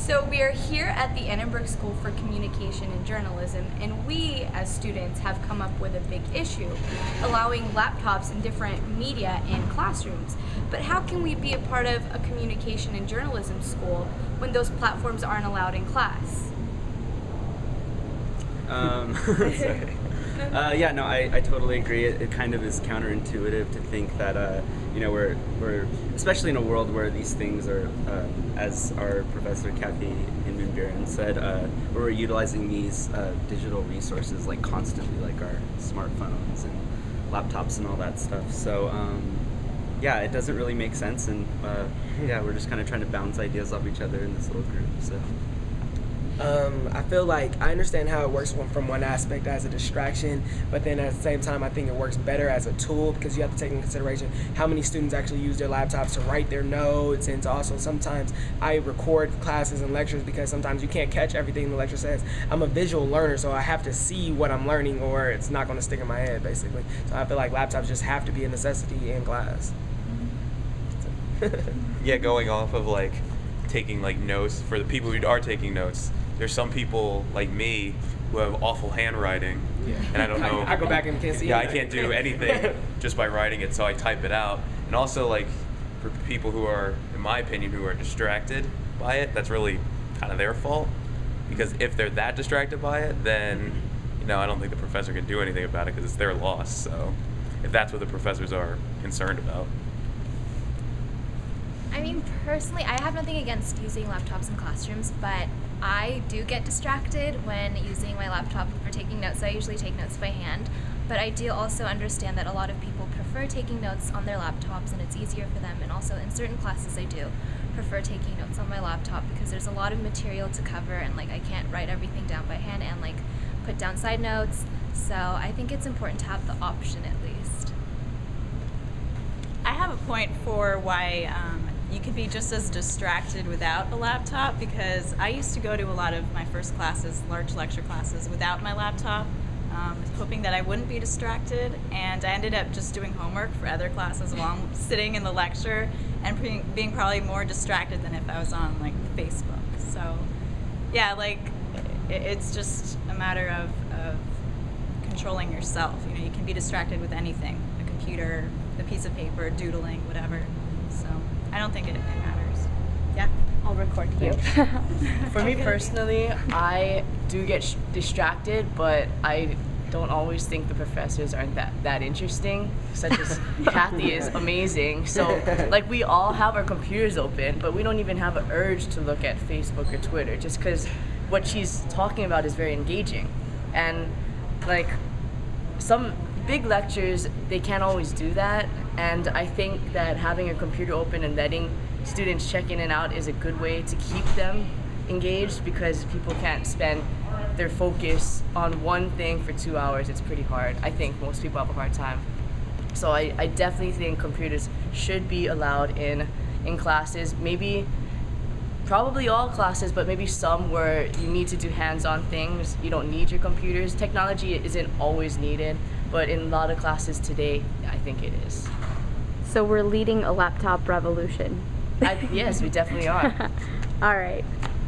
So we are here at the Annenberg School for Communication and Journalism, and we as students have come up with a big issue, allowing laptops and different media in classrooms. But how can we be a part of a communication and journalism school when those platforms aren't allowed in class? Yeah, no, I totally agree. It kind of is counterintuitive to think that you know, we're especially in a world where these things are, as our professor Kathy Inman said, we're utilizing these digital resources like constantly, like our smartphones and laptops and all that stuff. So yeah, it doesn't really make sense, and yeah, we're just kind of trying to bounce ideas off each other in this little group. So. I feel like I understand how it works from one aspect as a distraction, but then at the same time I think it works better as a tool, because you have to take into consideration how many students actually use their laptops to write their notes, and to also sometimes I record classes and lectures because sometimes you can't catch everything the lecturer says. I'm a visual learner, so I have to see what I'm learning or it's not going to stick in my head, basically. So I feel like laptops just have to be a necessity in class. Yeah, going off of like taking like notes, for the people who are taking notes, there's some people like me who have awful handwriting, and I don't know. I go back and can't see. Yeah, I can't do anything just by writing it, so I type it out. And also, like, for people who are, in my opinion, who are distracted by it, that's really kind of their fault. Because if they're that distracted by it, then, you know, I don't think the professor can do anything about it because it's their loss. So, if that's what the professors are concerned about. I mean, personally, I have nothing against using laptops in classrooms, but I do get distracted when using my laptop for taking notes. So I usually take notes by hand, but I do also understand that a lot of people prefer taking notes on their laptops and it's easier for them, and also in certain classes I do prefer taking notes on my laptop because there's a lot of material to cover, and like I can't write everything down by hand and like put down side notes, so I think it's important to have the option at least. I have a point for why you could be just as distracted without a laptop, because I used to go to a lot of my first classes, large lecture classes, without my laptop, hoping that I wouldn't be distracted, and I ended up just doing homework for other classes while I'm sitting in the lecture and being probably more distracted than if I was on like Facebook. So yeah, like it's just a matter of controlling yourself. You know, you can be distracted with anything, a computer, a piece of paper, doodling, whatever. So I don't think it matters. Yeah? I'll record you. For me personally, I do get distracted, but I don't always think the professors aren't that interesting, such as Kathy is amazing. So like we all have our computers open, but we don't even have an urge to look at Facebook or Twitter just because what she's talking about is very engaging. And like some big lectures, they can't always do that, and I think that having a computer open and letting students check in and out is a good way to keep them engaged, because people can't spend their focus on one thing for 2 hours. It's pretty hard. I think most people have a hard time. So I definitely think computers should be allowed in classes, probably all classes, but maybe some where you need to do hands-on things. You don't need your computers. Technology isn't always needed, but in a lot of classes today, I think it is. So we're leading a laptop revolution. Yes, we definitely are. All right.